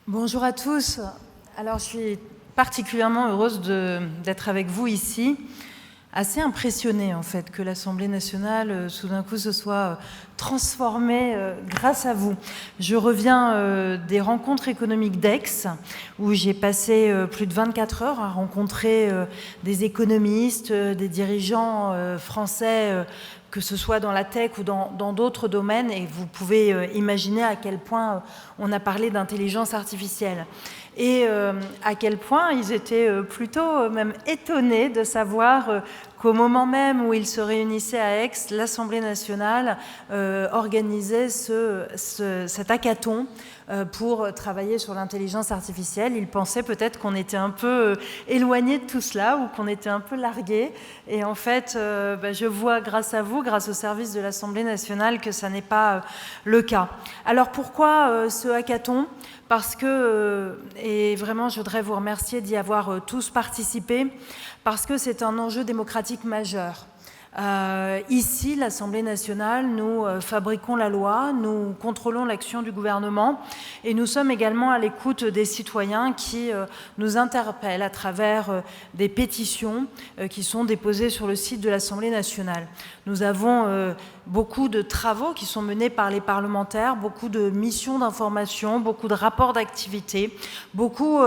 Bonjour à tous. Alors, je suis particulièrement heureuse d'être avec vous ici. Assez impressionnée, en fait, que l'Assemblée nationale, tout d'un coup, se soit transformée grâce à vous. Je reviens des rencontres économiques d'Aix, où j'ai passé plus de 24 heures à rencontrer des économistes, des dirigeants français, que ce soit dans la tech ou dans d'autres domaines, et vous pouvez imaginer à quel point on a parlé d'intelligence artificielle. Et à quel point ils étaient plutôt même étonnés de savoir qu'au moment même où ils se réunissaient à Aix, l'Assemblée nationale organisait cet hackathon pour travailler sur l'intelligence artificielle. Ils pensaient peut-être qu'on était un peu éloigné de tout cela ou qu'on était un peu largué. Et en fait, je vois grâce à vous, grâce au service de l'Assemblée nationale, que ça n'est pas le cas. Alors pourquoi ce hackathon ? Parce que, et vraiment je voudrais vous remercier d'y avoir tous participé, parce que c'est un enjeu démocratique majeur. Ici, l'Assemblée nationale, nous fabriquons la loi, nous contrôlons l'action du gouvernement et nous sommes également à l'écoute des citoyens qui nous interpellent à travers des pétitions qui sont déposées sur le site de l'Assemblée nationale. Nous avons beaucoup de travaux qui sont menés par les parlementaires, beaucoup de missions d'information, beaucoup de rapports d'activité, beaucoup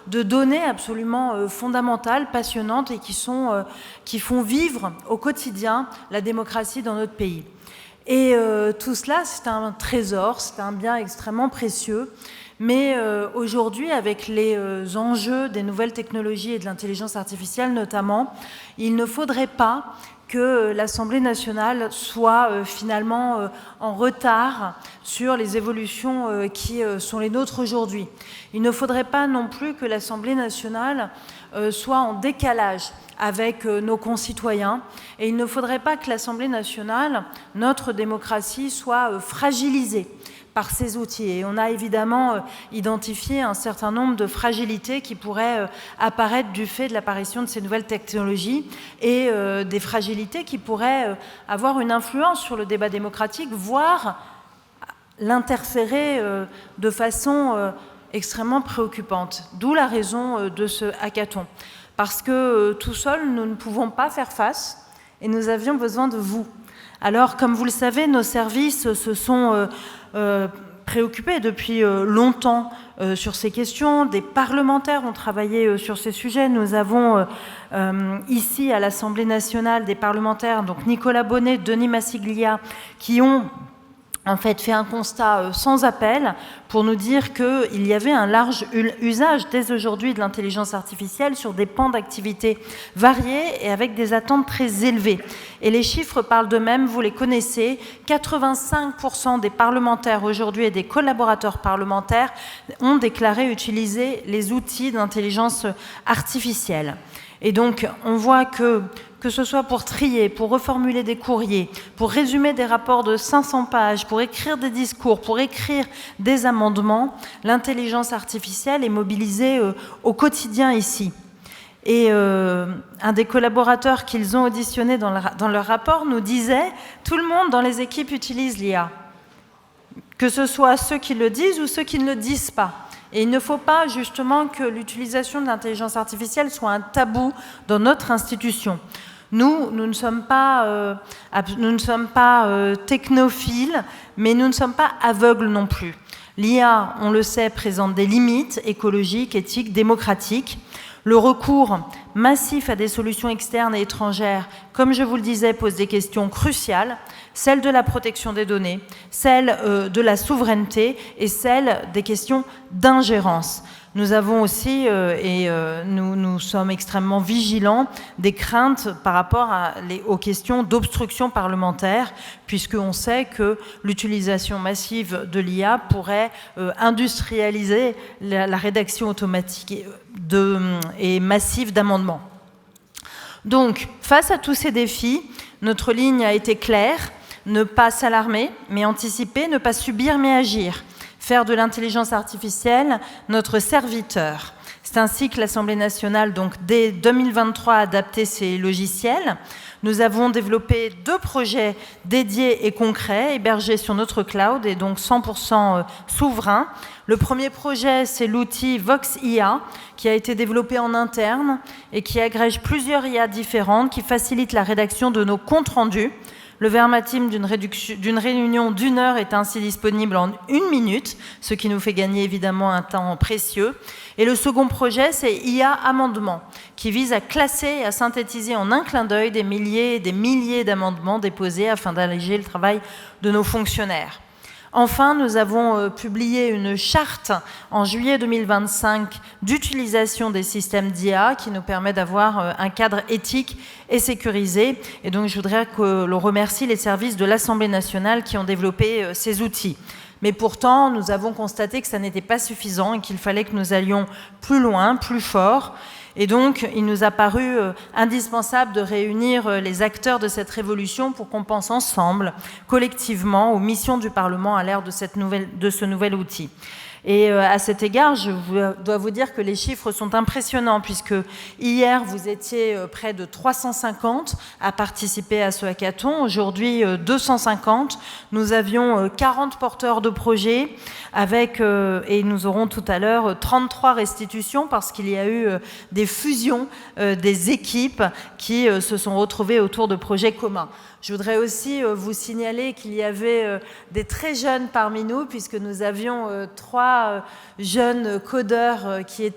de données absolument fondamentales, passionnantes et qui font vivre au quotidien la démocratie dans notre pays. Et tout cela, c'est un trésor, c'est un bien extrêmement précieux. Mais aujourd'hui, avec les enjeux des nouvelles technologies et de l'intelligence artificielle notamment, il ne faudrait pas que l'Assemblée nationale soit finalement en retard sur les évolutions qui sont les nôtres aujourd'hui. Il ne faudrait pas non plus que l'Assemblée nationale soit en décalage avec nos concitoyens et il ne faudrait pas que l'Assemblée nationale, notre démocratie, soit fragilisée par ces outils. Et on a évidemment identifié un certain nombre de fragilités qui pourraient apparaître du fait de l'apparition de ces nouvelles technologies et des fragilités qui pourraient avoir une influence sur le débat démocratique, voire l'interférer de façon extrêmement préoccupante. D'où la raison de ce hackathon. Parce que tout seul, nous ne pouvons pas faire face et nous avions besoin de vous. Alors, comme vous le savez, nos services se sont préoccupés depuis longtemps sur ces questions. Des parlementaires ont travaillé sur ces sujets. Nous avons ici à l'Assemblée nationale des parlementaires, donc Nicolas Bonnet, Denis Massiglia, qui ont en fait un constat sans appel pour nous dire qu'il y avait un large usage dès aujourd'hui de l'intelligence artificielle sur des pans d'activité variés et avec des attentes très élevées. Et les chiffres parlent d'eux-mêmes, vous les connaissez, 85% des parlementaires aujourd'hui et des collaborateurs parlementaires ont déclaré utiliser les outils d'intelligence artificielle. Et donc, on voit que ce soit pour trier, pour reformuler des courriers, pour résumer des rapports de 500 pages, pour écrire des discours, pour écrire des amendements, l'intelligence artificielle est mobilisée au quotidien ici. Et un des collaborateurs qu'ils ont auditionné dans leur rapport nous disait « Tout le monde dans les équipes utilise l'IA, que ce soit ceux qui le disent ou ceux qui ne le disent pas. » Et il ne faut pas justement que l'utilisation de l'intelligence artificielle soit un tabou dans notre institution. Nous ne sommes pas technophiles, mais nous ne sommes pas aveugles non plus. L'IA, on le sait, présente des limites écologiques, éthiques, démocratiques. Le recours massif à des solutions externes et étrangères, comme je vous le disais, pose des questions cruciales, celle de la protection des données, celle de la souveraineté et celle des questions d'ingérence. Nous avons aussi, nous sommes extrêmement vigilants, des craintes par rapport aux questions d'obstruction parlementaire, puisqu'on sait que l'utilisation massive de l'IA pourrait industrialiser la rédaction automatique et massive d'amendements. Donc, face à tous ces défis, notre ligne a été claire, ne pas s'alarmer, mais anticiper, ne pas subir, mais agir. Faire de l'intelligence artificielle notre serviteur. C'est ainsi que l'Assemblée nationale, donc dès 2023, a adapté ses logiciels. Nous avons développé 2 projets dédiés et concrets, hébergés sur notre cloud et donc 100% souverains. Le premier projet, c'est l'outil VoxIA, qui a été développé en interne et qui agrège plusieurs IA différentes, qui facilitent la rédaction de nos comptes rendus. Le verbatim d'une réunion d'1 heure est ainsi disponible en 1 minute, ce qui nous fait gagner évidemment un temps précieux. Et le second projet, c'est IA Amendement, qui vise à classer et à synthétiser en un clin d'œil des milliers et des milliers d'amendements déposés afin d'alléger le travail de nos fonctionnaires. Enfin, nous avons publié une charte en juillet 2025 d'utilisation des systèmes d'IA qui nous permet d'avoir un cadre éthique et sécurisé. Et donc, je voudrais que l'on remercie les services de l'Assemblée nationale qui ont développé ces outils. Mais pourtant, nous avons constaté que ça n'était pas suffisant et qu'il fallait que nous allions plus loin, plus fort. Et donc, il nous a paru indispensable de réunir les acteurs de cette révolution pour qu'on pense ensemble, collectivement, aux missions du Parlement à l'ère de ce nouvel outil. Et à cet égard, je dois vous dire que les chiffres sont impressionnants, puisque hier, vous étiez près de 350 à participer à ce hackathon. Aujourd'hui, 250. Nous avions 40 porteurs de projets, et nous aurons tout à l'heure 33 restitutions, parce qu'il y a eu des fusions des équipes qui se sont retrouvées autour de projets communs. Je voudrais aussi vous signaler qu'il y avait des très jeunes parmi nous, puisque nous avions 3 jeunes codeurs qui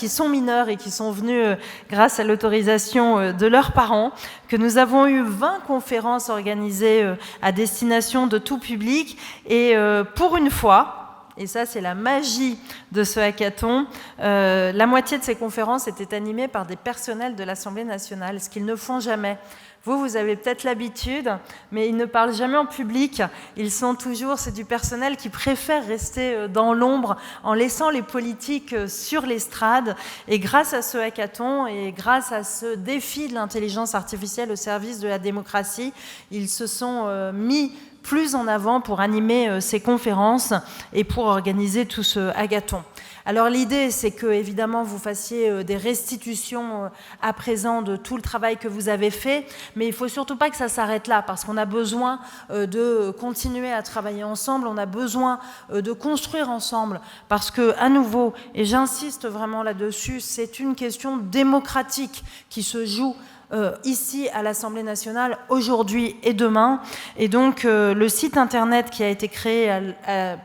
sont mineurs et qui sont venus grâce à l'autorisation de leurs parents, que nous avons eu 20 conférences organisées à destination de tout public, et pour une fois, et ça c'est la magie de ce hackathon, la moitié de ces conférences étaient animées par des personnels de l'Assemblée nationale, ce qu'ils ne font jamais. Vous avez peut-être l'habitude, mais ils ne parlent jamais en public. C'est du personnel qui préfère rester dans l'ombre en laissant les politiques sur l'estrade. Et grâce à ce hackathon et grâce à ce défi de l'intelligence artificielle au service de la démocratie, ils se sont mis plus en avant pour animer ces conférences et pour organiser tout ce hackathon. Alors l'idée, c'est que évidemment vous fassiez des restitutions à présent de tout le travail que vous avez fait, mais il ne faut surtout pas que ça s'arrête là, parce qu'on a besoin de continuer à travailler ensemble, on a besoin de construire ensemble, parce que, à nouveau, et j'insiste vraiment là-dessus, c'est une question démocratique qui se joue ici à l'Assemblée nationale aujourd'hui et demain. Et donc le site internet qui a été créé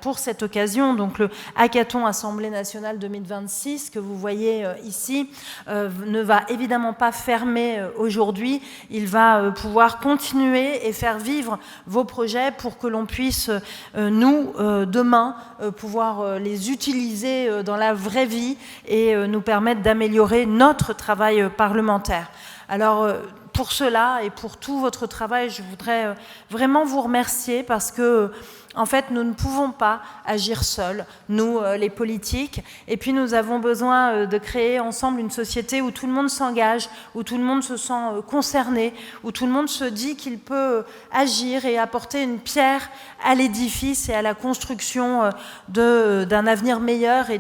pour cette occasion, donc le Hackathon Assemblée nationale 2026 que vous voyez ici, ne va évidemment pas fermer aujourd'hui. Il va pouvoir continuer et faire vivre vos projets pour que l'on puisse, demain, pouvoir les utiliser dans la vraie vie et nous permettre d'améliorer notre travail parlementaire. Alors, pour cela et pour tout votre travail, je voudrais vraiment vous remercier parce que, en fait, nous ne pouvons pas agir seuls, nous, les politiques. Et puis, nous avons besoin de créer ensemble une société où tout le monde s'engage, où tout le monde se sent concerné, où tout le monde se dit qu'il peut agir et apporter une pierre à l'édifice et à la construction d'un avenir meilleur et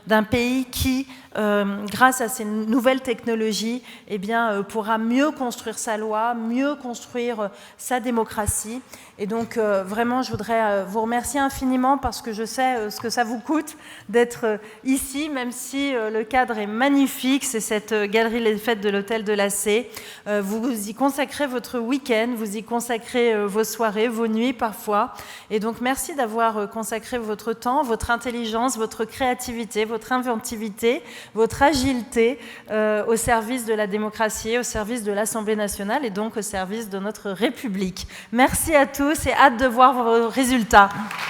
d'un pays qui, grâce à ces nouvelles technologies, pourra mieux construire sa loi, mieux construire sa démocratie. Et donc, vraiment, je voudrais vous remercier infiniment parce que je sais ce que ça vous coûte d'être ici, même si le cadre est magnifique. C'est cette galerie Les Fêtes de l'Hôtel de la C. Vous y consacrez votre week-end, vous y consacrez vos soirées, vos nuits parfois. Et donc, merci d'avoir consacré votre temps, votre intelligence, votre créativité, votre inventivité, votre agilité au service de la démocratie, au service de l'Assemblée nationale et donc au service de notre République. Merci à tous et hâte de voir vos résultats.